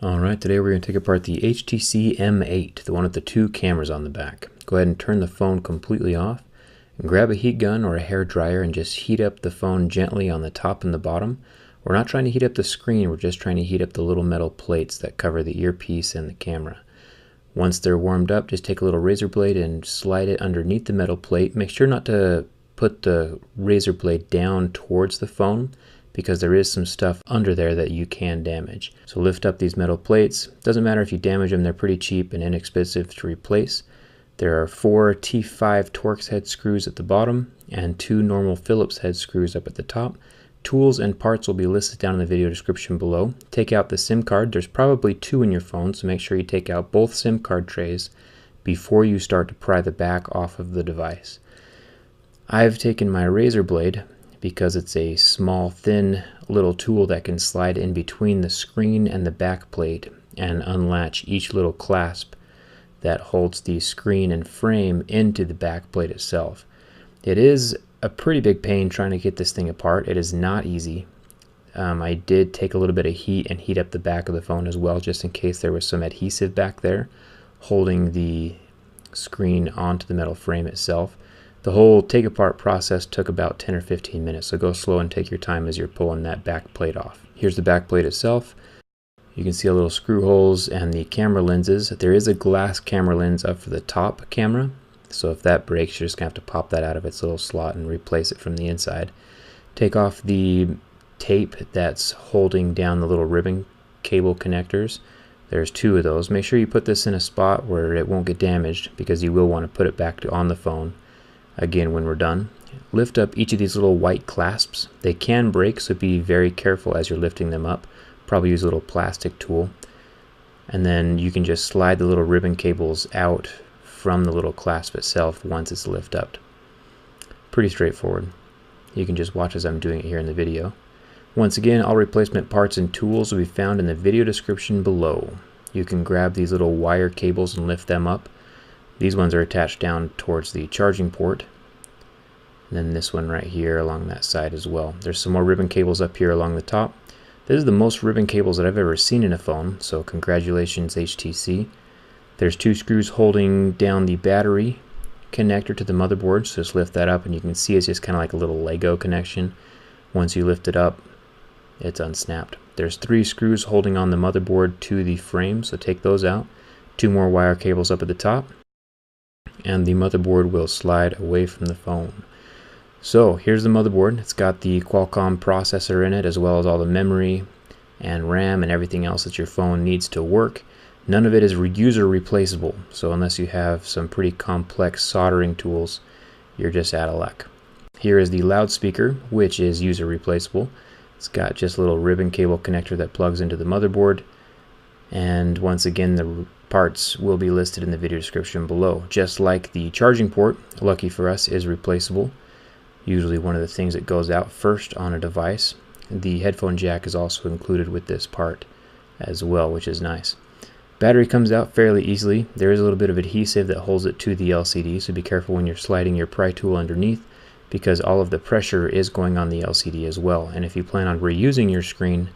Alright, today we're going to take apart the HTC M8, the one with the two cameras on the back. Go ahead and turn the phone completely off, and grab a heat gun or a hair dryer and just heat up the phone gently on the top and the bottom. We're not trying to heat up the screen, we're just trying to heat up the little metal plates that cover the earpiece and the camera. Once they're warmed up, just take a little razor blade and slide it underneath the metal plate. Make sure not to put the razor blade down towards the phone, because there is some stuff under there that you can damage. So lift up these metal plates. Doesn't matter if you damage them, they're pretty cheap and inexpensive to replace. There are 4 T5 Torx head screws at the bottom and 2 normal Phillips head screws up at the top. Tools and parts will be listed down in the video description below. Take out the SIM card. There's probably 2 in your phone, so make sure you take out both SIM card trays before you start to pry the back off of the device. I've taken my razor blade because it's a small, thin little tool that can slide in between the screen and the back plate and unlatch each little clasp that holds the screen and frame into the back plate itself. It is a pretty big pain trying to get this thing apart. It is not easy. I did take a little bit of heat and heat up the back of the phone as well, just in case there was some adhesive back there holding the screen onto the metal frame itself. The whole take apart process took about 10 or 15 minutes, so go slow and take your time as you're pulling that back plate off. Here's the back plate itself. You can see a little screw holes and the camera lenses. There is a glass camera lens up for the top camera, so if that breaks, you're just going to have to pop that out of its little slot and replace it from the inside. Take off the tape that's holding down the little ribbon cable connectors. There's 2 of those. Make sure you put this in a spot where it won't get damaged, because you will want to put it back on the phone again when we're done. Lift up each of these little white clasps. They can break, so be very careful as you're lifting them up. Probably use a little plastic tool. And then you can just slide the little ribbon cables out from the little clasp itself once it's lifted up. Pretty straightforward. You can just watch as I'm doing it here in the video. Once again, all replacement parts and tools will be found in the video description below. You can grab these little wire cables and lift them up. These ones are attached down towards the charging port. And then this one right here along that side as well. There's some more ribbon cables up here along the top. This is the most ribbon cables that I've ever seen in a phone, so congratulations HTC. There's 2 screws holding down the battery connector to the motherboard, so just lift that up and you can see it's just kind of like a little Lego connection. Once you lift it up, it's unsnapped. There's 3 screws holding on the motherboard to the frame, so take those out. 2 more wire cables up at the top, and the motherboard will slide away from the phone. So here's the motherboard. It's got the Qualcomm processor in it, as well as all the memory and RAM and everything else that your phone needs to work. None of it is user replaceable, so unless you have some pretty complex soldering tools, you're just out of luck. Here is the loudspeaker, which is user replaceable. It's got just a little ribbon cable connector that plugs into the motherboard, and once again the parts will be listed in the video description below. Just like the charging port, lucky for us, is replaceable. Usually one of the things that goes out first on a device. The headphone jack is also included with this part as well, which is nice. Battery comes out fairly easily. There is a little bit of adhesive that holds it to the LCD, so be careful when you're sliding your pry tool underneath, because all of the pressure is going on the LCD as well. And if you plan on reusing your screen,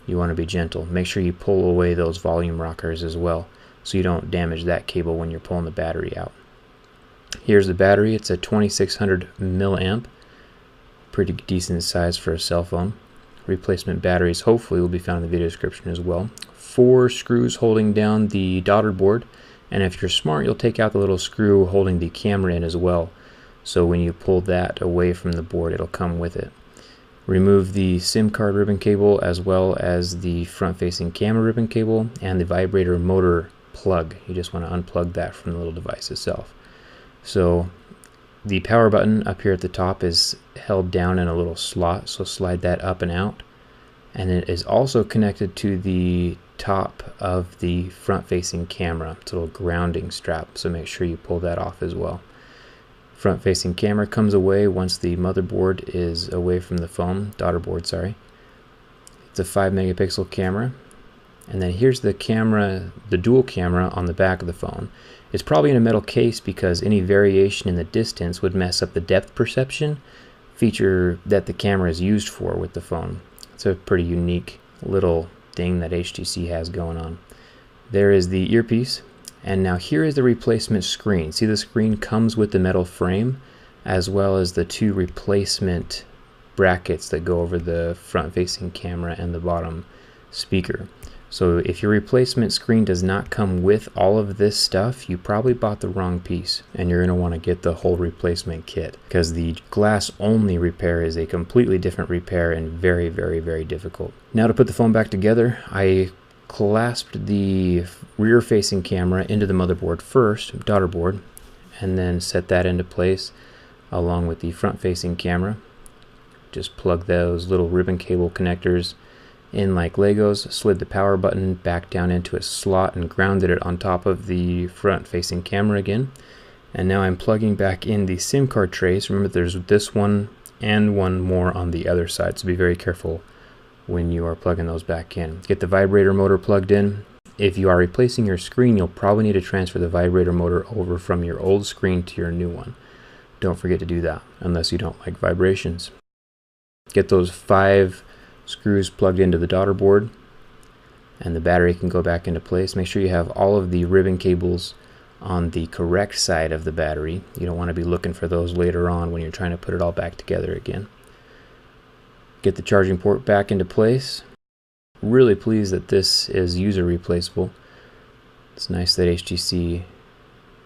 you want to be gentle. Make sure you pull away those volume rockers as well, so you don't damage that cable when you're pulling the battery out. Here's the battery. It's a 2600 milliamp, pretty decent size for a cell phone. Replacement batteries hopefully will be found in the video description as well. 4 screws holding down the daughter board, and if you're smart, you'll take out the little screw holding the camera in as well, so when you pull that away from the board, it'll come with it. Remove the SIM card ribbon cable, as well as the front-facing camera ribbon cable and the vibrator motor plug. You just want to unplug that from the little device itself. So the power button up here at the top is held down in a little slot, so slide that up and out. And it is also connected to the top of the front-facing camera. It's a little grounding strap, so make sure you pull that off as well. Front-facing camera comes away once the motherboard is away from the phone, daughter board, sorry. It's a 5 megapixel camera. And then here's the camera, the dual camera on the back of the phone. It's probably in a metal case because any variation in the distance would mess up the depth perception feature that the camera is used for with the phone. It's a pretty unique little thing that HTC has going on. There is the earpiece, and now here is the replacement screen. See, the screen comes with the metal frame as well as the two replacement brackets that go over the front-facing camera and the bottom speaker. So if your replacement screen does not come with all of this stuff, you probably bought the wrong piece, and you're going to want to get the whole replacement kit, because the glass only repair is a completely different repair and very, very, very difficult. Now to put the phone back together, I clasped the rear facing camera into the motherboard first, daughter board, and then set that into place along with the front facing camera. Just plug those little ribbon cable connectors in like Legos, slid the power button back down into a slot and grounded it on top of the front facing camera again. And now I'm plugging back in the SIM card trays. Remember, there's this one and one more on the other side, so be very careful when you are plugging those back in. Get the vibrator motor plugged in. If you are replacing your screen, you'll probably need to transfer the vibrator motor over from your old screen to your new one. Don't forget to do that unless you don't like vibrations. Get those 5 screws plugged into the daughter board, and the battery can go back into place. Make sure you have all of the ribbon cables on the correct side of the battery. You don't want to be looking for those later on when you're trying to put it all back together again. Get the charging port back into place. Really pleased that this is user replaceable. It's nice that HTC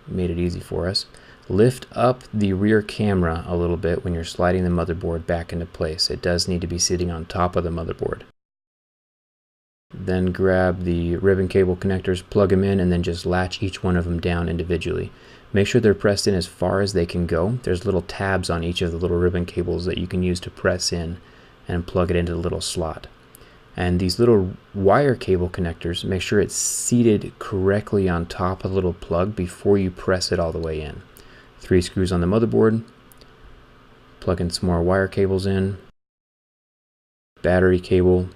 made it easy for us. Lift up the rear camera a little bit when you're sliding the motherboard back into place. It does need to be sitting on top of the motherboard. Then grab the ribbon cable connectors, plug them in, and then just latch each one of them down individually. Make sure they're pressed in as far as they can go. There's little tabs on each of the little ribbon cables that you can use to press in and plug it into the little slot. And these little wire cable connectors, make sure it's seated correctly on top of the little plug before you press it all the way in. 3 screws on the motherboard, plug in some more wire cables in, battery cable,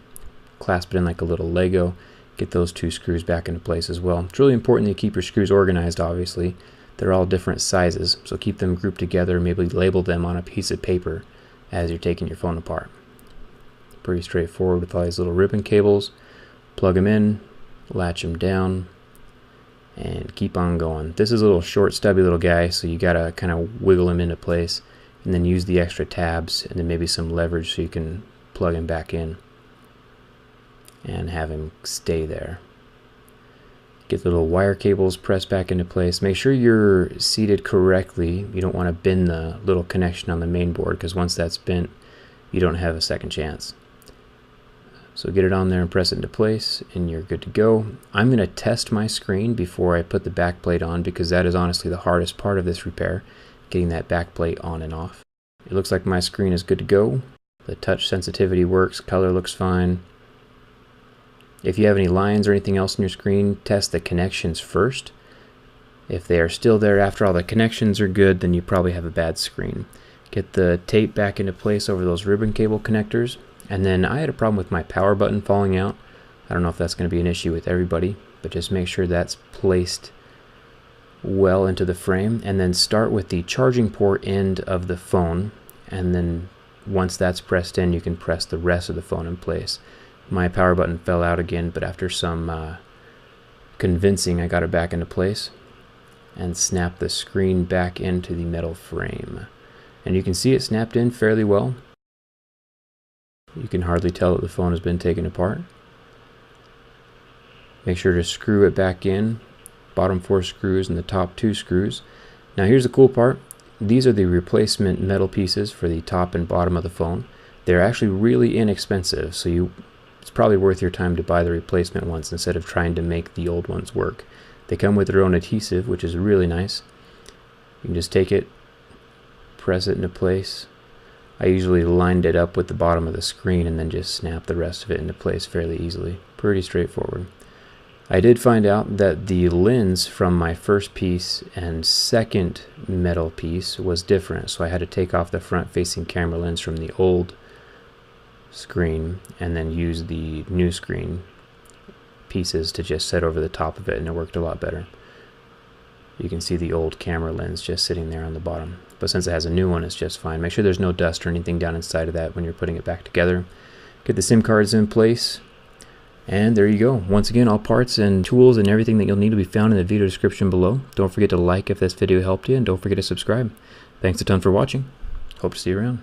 clasp it in like a little Lego, get those 2 screws back into place as well. It's really important that you keep your screws organized, obviously. They're all different sizes, so keep them grouped together, maybe label them on a piece of paper as you're taking your phone apart. Pretty straightforward with all these little ribbon cables. Plug them in, latch them down, and keep on going. This is a little short, stubby little guy, so you gotta kind of wiggle him into place and then use the extra tabs and then maybe some leverage so you can plug him back in and have him stay there. Get the little wire cables pressed back into place. Make sure you're seated correctly. You don't want to bend the little connection on the main board, because once that's bent, you don't have a second chance. So get it on there and press it into place, and you're good to go. I'm going to test my screen before I put the back plate on, because that is honestly the hardest part of this repair, getting that back plate on and off. It looks like my screen is good to go. The touch sensitivity works, color looks fine. If you have any lines or anything else in your screen, test the connections first. If they are still there after all the connections are good, then you probably have a bad screen. Get the tape back into place over those ribbon cable connectors. And then I had a problem with my power button falling out. I don't know if that's going to be an issue with everybody, but just make sure that's placed well into the frame. And then start with the charging port end of the phone. And then once that's pressed in, you can press the rest of the phone in place. My power button fell out again, but after some convincing, I got it back into place and snapped the screen back into the metal frame. And you can see it snapped in fairly well. You can hardly tell that the phone has been taken apart. Make sure to screw it back in, bottom 4 screws and the top 2 screws. Now here's the cool part. These are the replacement metal pieces for the top and bottom of the phone. They're actually really inexpensive, so it's probably worth your time to buy the replacement ones instead of trying to make the old ones work. They come with their own adhesive, which is really nice. You can just take it, press it into place. I usually lined it up with the bottom of the screen and then just snap the rest of it into place fairly easily. Pretty straightforward. I did find out that the lens from my first piece and second metal piece was different, so I had to take off the front facing camera lens from the old screen and then use the new screen pieces to just set over the top of it, and it worked a lot better. You can see the old camera lens just sitting there on the bottom. But since it has a new one, it's just fine. Make sure there's no dust or anything down inside of that when you're putting it back together. Get the SIM cards in place. And there you go. Once again, all parts and tools and everything that you'll need will be found in the video description below. Don't forget to like if this video helped you, and don't forget to subscribe. Thanks a ton for watching. Hope to see you around.